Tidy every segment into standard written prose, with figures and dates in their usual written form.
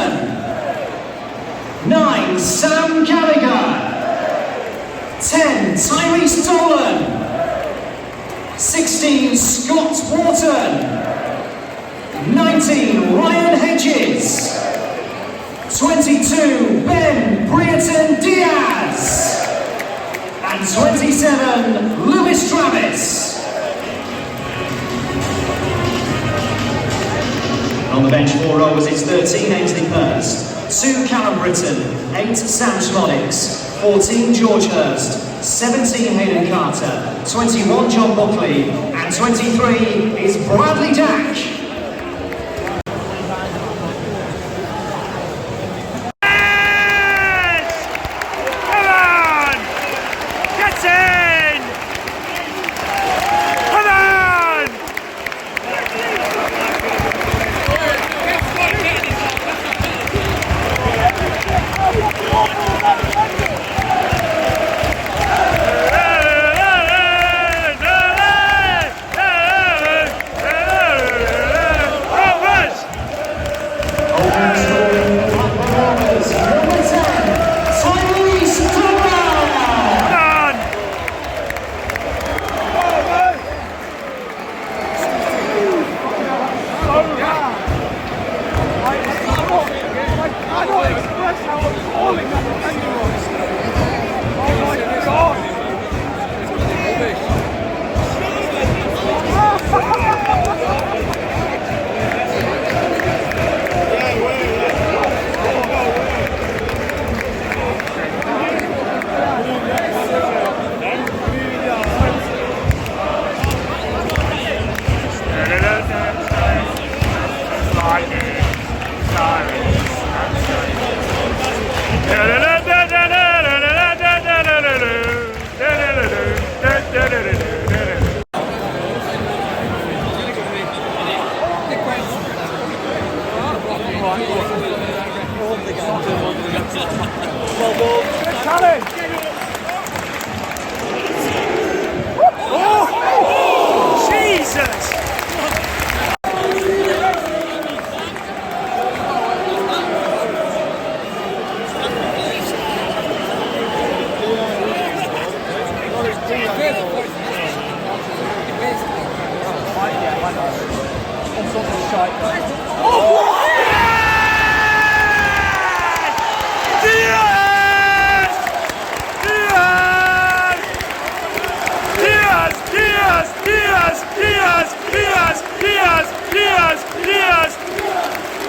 Britton. 9, Sam Gallagher. 10, Tyrese Dolan. 16, Scott Wharton. 19, Ryan Hedges. 22, Ben Brereton Diaz. And 27, Lewis Travis. On the bench for Rovers, it's 13, Ainsley Hurst, 2, Callum Britton, 8, Sam Schmodix, 14, George Hurst, 17, Hayden Carter, 21, John Buckley, and 23 is Bradley Dack.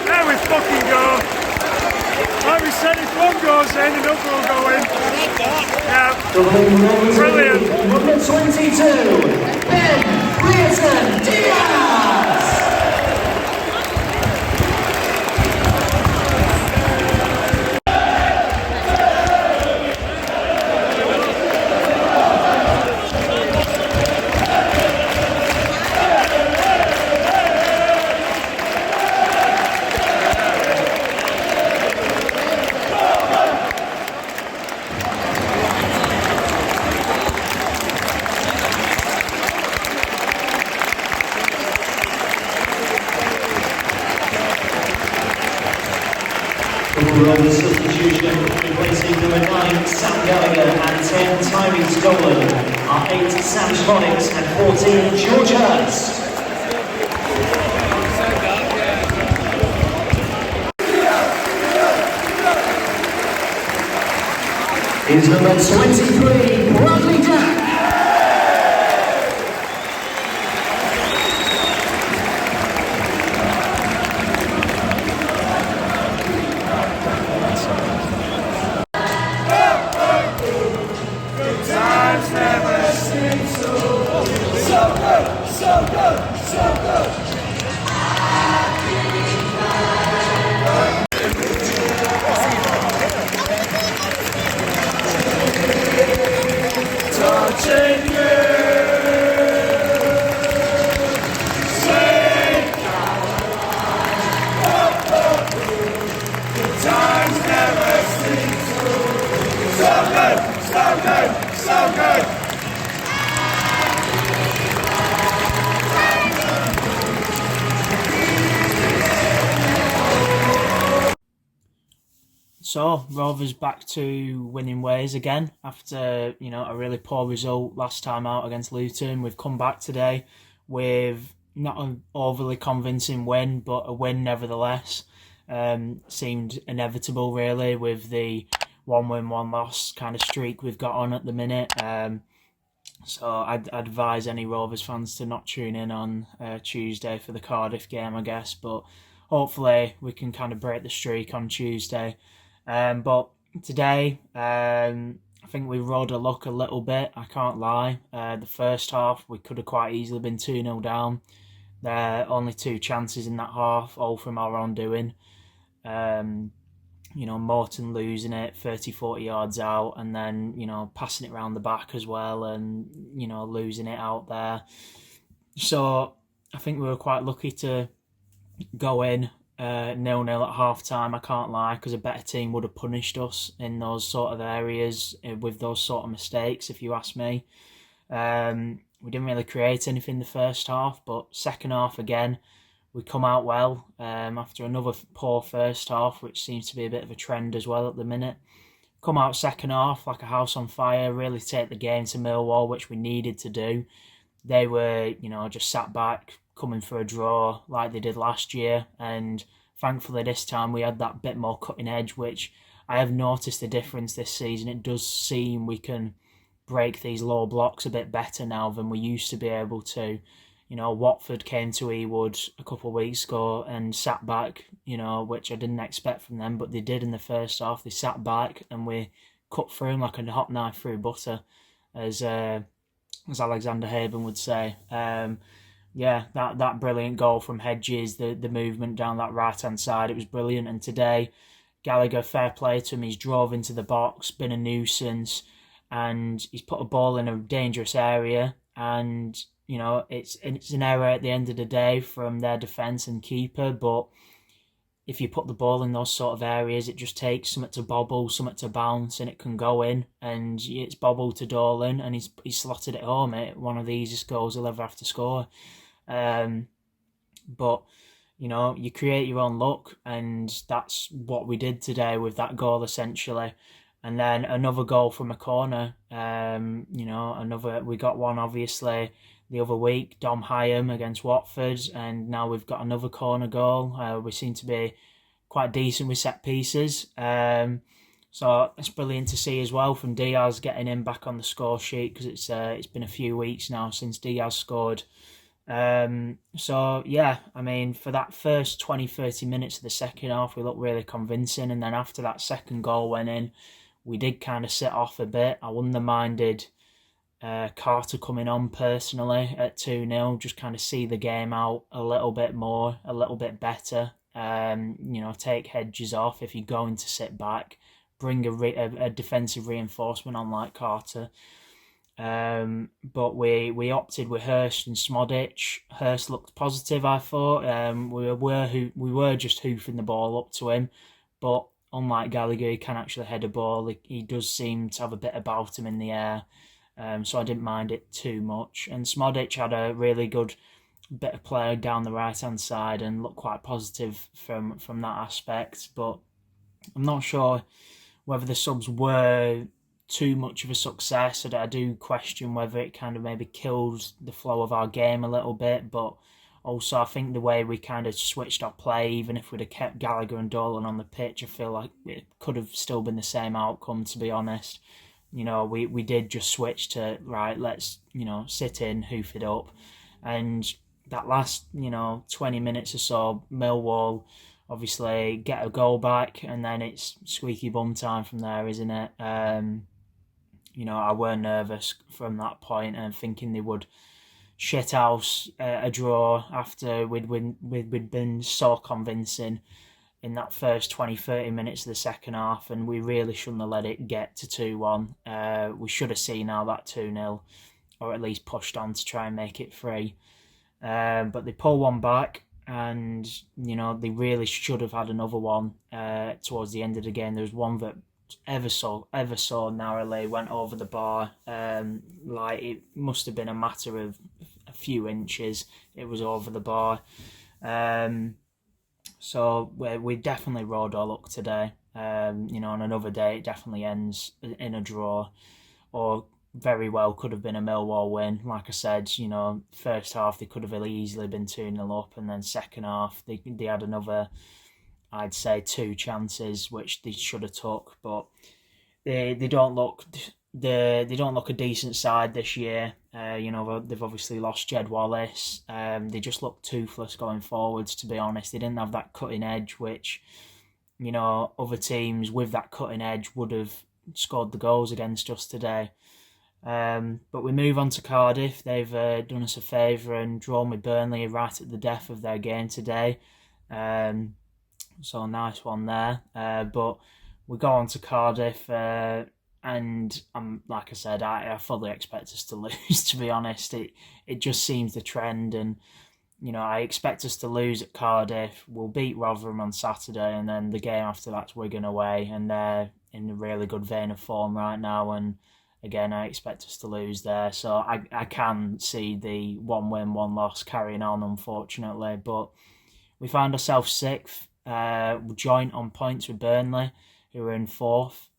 There we fucking go. Like we said, if one goes in, another will go in. Yeah. Brilliant. Number 22, Ben Brereton Diaz. Rovers substitution, replacing number 9, Sam Gallagher, and 10, Tyrese Dolan, are 8, Sam Schmodix, and 14, George Hurst. Is number 23, Bradley Dack. So Rovers back to winning ways again after a really poor result last time out against Luton. We've come back today with not an overly convincing win, but a win nevertheless. Seemed inevitable really with the 1 win 1 loss kind of streak we've got on at the minute. So I'd advise any Rovers fans to not tune in on Tuesday for the Cardiff game, I guess. But hopefully we can kind of break the streak on Tuesday. But today, I think we rode a luck a little bit, I can't lie. The first half, we could have quite easily been 2-0 down. There are only 2 chances in that half, all from our own doing. Morton losing it 30-40 yards out, and then, passing it round the back as well, and, losing it out there. So I think we were quite lucky to go in 0-0 at half time, I can't lie, because a better team would have punished us in those sort of areas with those sort of mistakes, if you ask me. We didn't really create anything the first half, but second half again, we come out well after another poor first half, which seems to be a bit of a trend as well at the minute. Come out second half like a house on fire, really take the game to Millwall, which we needed to do. They were, just sat back, coming for a draw like they did last year, and thankfully this time we had that bit more cutting edge, which I have noticed the difference this season. It does seem we can break these low blocks a bit better now than we used to be able to. Watford came to Ewood a couple of weeks ago and sat back, which I didn't expect from them, but they did in the first half. They sat back and we cut through them like a hot knife through butter, as Alexander Haven would say. That brilliant goal from Hedges, the movement down that right-hand side, it was brilliant. And today, Gallagher, fair play to him, he's drove into the box, been a nuisance, and he's put a ball in a dangerous area. And, it's an error at the end of the day from their defence and keeper, but if you put the ball in those sort of areas, it just takes something to bobble, something to bounce, and it can go in. And it's bobbled to Dolan, and he's slotted it home. One of the easiest goals he'll ever have to score. But you create your own luck, and that's what we did today with that goal essentially. And then another goal from a corner. We got one obviously the other week, Dom Hyam against Watford, and now we've got another corner goal. We seem to be quite decent with set pieces. So it's brilliant to see as well from Diaz getting him back on the score sheet, because it's been a few weeks now since Diaz scored. For that first 20-30 minutes of the second half, we looked really convincing, and then after that second goal went in, we did kind of sit off a bit. I wouldn't have minded Carter coming on personally at 2-0, just kind of see the game out a little bit more, a little bit better. Take Hedges off if you're going to sit back, bring a defensive reinforcement on like Carter. But we opted with Hurst and Smodic. Hurst looked positive, I thought. We were just hoofing the ball up to him, but unlike Gallagher, he can actually head a ball. He does seem to have a bit about him in the air, so I didn't mind it too much. And Smodic had a really good bit of play down the right hand side and looked quite positive from that aspect. But I'm not sure whether the subs were too much of a success. I do question whether it kind of maybe kills the flow of our game a little bit, but also I think the way we kind of switched our play, even if we'd have kept Gallagher and Dolan on the pitch, I feel like it could have still been the same outcome, to be honest. We did just switch to, right, let's, sit in, hoof it up. And that last, 20 minutes or so, Millwall obviously get a goal back, and then it's squeaky bum time from there, isn't it? I were nervous from that point and thinking they would shithouse a draw after we'd been so convincing in that first 20-30 minutes of the second half, and we really shouldn't have let it get to 2-1. We should have seen now that 2-0, or at least pushed on to try and make it 3. But they pull one back, and they really should have had another one towards the end of the game. There was one that ever so narrowly went over the bar. It must have been a matter of a few inches. It was over the bar. So we definitely rode our luck today. On another day, it definitely ends in a draw, or very well could have been a Millwall win. Like I said, first half they could have easily been 2-0 up, and then second half they had another, I'd say, 2 chances which they should have took, but they don't look a decent side this year. They've obviously lost Jed Wallace. They just look toothless going forwards, to be honest. They didn't have that cutting edge, which other teams with that cutting edge would have scored the goals against us today. But we move on to Cardiff. They've done us a favour and drawn with Burnley right at the death of their game today. So a nice one there. But we go on to Cardiff, and like I said, I fully expect us to lose, to be honest. It just seems the trend, and I expect us to lose at Cardiff. We'll beat Rotherham on Saturday, and then the game after that's Wigan away, and they're in a really good vein of form right now, and again, I expect us to lose there. So I can see the 1 win, 1 loss carrying on, unfortunately. But we found ourselves 6th, joint on points with Burnley, who are in 4th.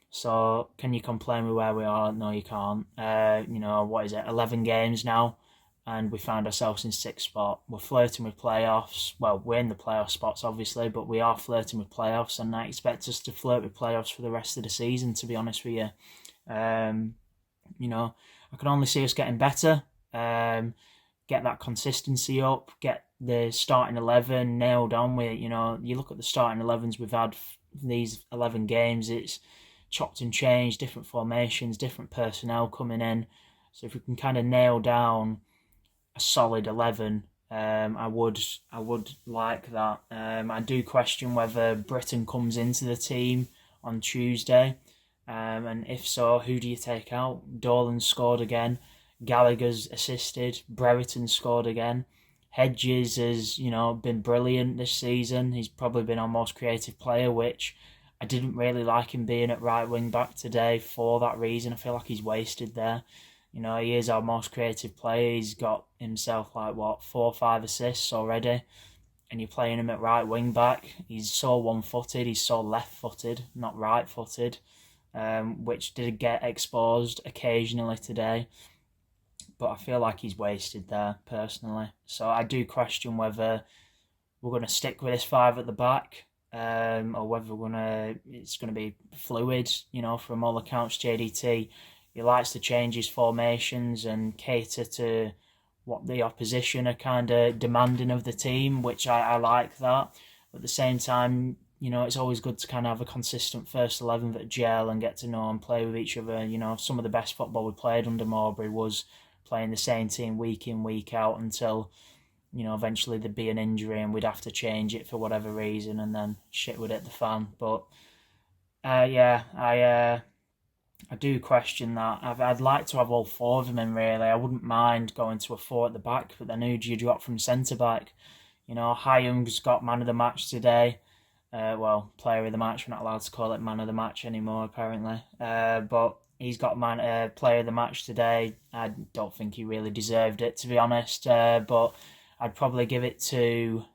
So can you complain with where we are? No, you can't. 11 games now, and we found ourselves in 6th spot. We're flirting with playoffs. Well, we're in the playoff spots, obviously, but we are flirting with playoffs, and I expect us to flirt with playoffs for the rest of the season, to be honest with you. I can only see us getting better, get that consistency up, get the starting 11 nailed on with, you look at the starting 11s we've had these 11 games, it's chopped and changed, different formations, different personnel coming in. So if we can kind of nail down a solid 11, I would like that. I do question whether Britain comes into the team on Tuesday. And if so, who do you take out? Dolan scored again. Gallagher's assisted. Brereton scored again. Hedges has, been brilliant this season. He's probably been our most creative player, which I didn't really like him being at right wing back today for that reason. I feel like he's wasted there. He is our most creative player. He's got himself 4 or 5 assists already. And you're playing him at right wing back. He's so one-footed. He's so left-footed, not right-footed. Which did get exposed occasionally today, but I feel like he's wasted there personally. So I do question whether we're going to stick with this 5 at the back, or whether it's going to be fluid. From all accounts, JDT, he likes to change his formations and cater to what the opposition are kind of demanding of the team, which I like that. But at the same time, it's always good to kind of have a consistent first 11 that gel and get to know and play with each other. Some of the best football we played under Mowbray was playing the same team week in, week out until, eventually there'd be an injury and we'd have to change it for whatever reason, and then shit would hit the fan. But, I do question that. I'd like to have all 4 of them in, really. I wouldn't mind going to a 4 at the back, but then who do you drop from centre-back? Hyam's got man of the match today. Player of the match. We're not allowed to call it man of the match anymore, apparently. But he's got player of the match today. I don't think he really deserved it, to be honest. But I'd probably give it to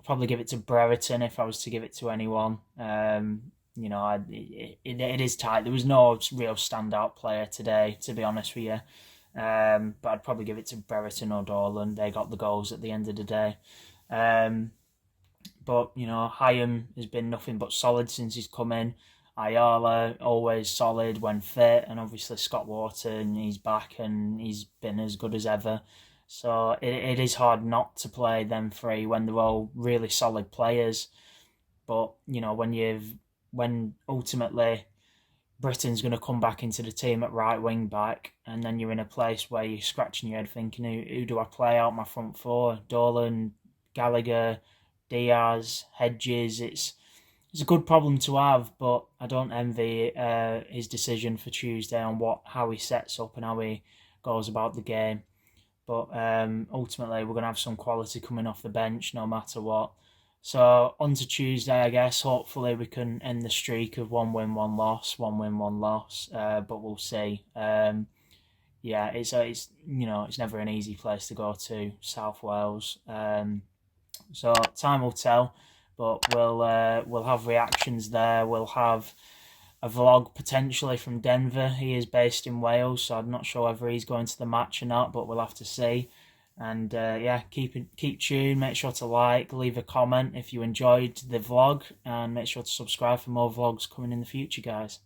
Brereton if I was to give it to anyone. It is tight. There was no real standout player today, to be honest with you. But I'd probably give it to Brereton or Dolan. They got the goals at the end of the day. But, Hyam has been nothing but solid since he's come in. Ayala, always solid when fit. And obviously Scott Wharton, he's back and he's been as good as ever. So it is hard not to play them 3 when they're all really solid players. But, when ultimately Britain's going to come back into the team at right wing back, and then you're in a place where you're scratching your head thinking, who do I play out my front 4? Dolan, Gallagher, Diaz, Hedges. It's a good problem to have, but I don't envy his decision for Tuesday on how he sets up and how he goes about the game. But ultimately, we're going to have some quality coming off the bench no matter what. So on to Tuesday, I guess. Hopefully, we can end the streak of 1 win, 1 loss, 1 win, 1 loss. But we'll see. It's never an easy place to go to, South Wales. So time will tell. But we'll have reactions there. We'll have a vlog potentially from Denver. He is based in Wales, so I'm not sure whether he's going to the match or not, but we'll have to see. And yeah, keep tuned. Make sure to like, leave a comment if you enjoyed the vlog, and make sure to subscribe for more vlogs coming in the future, guys.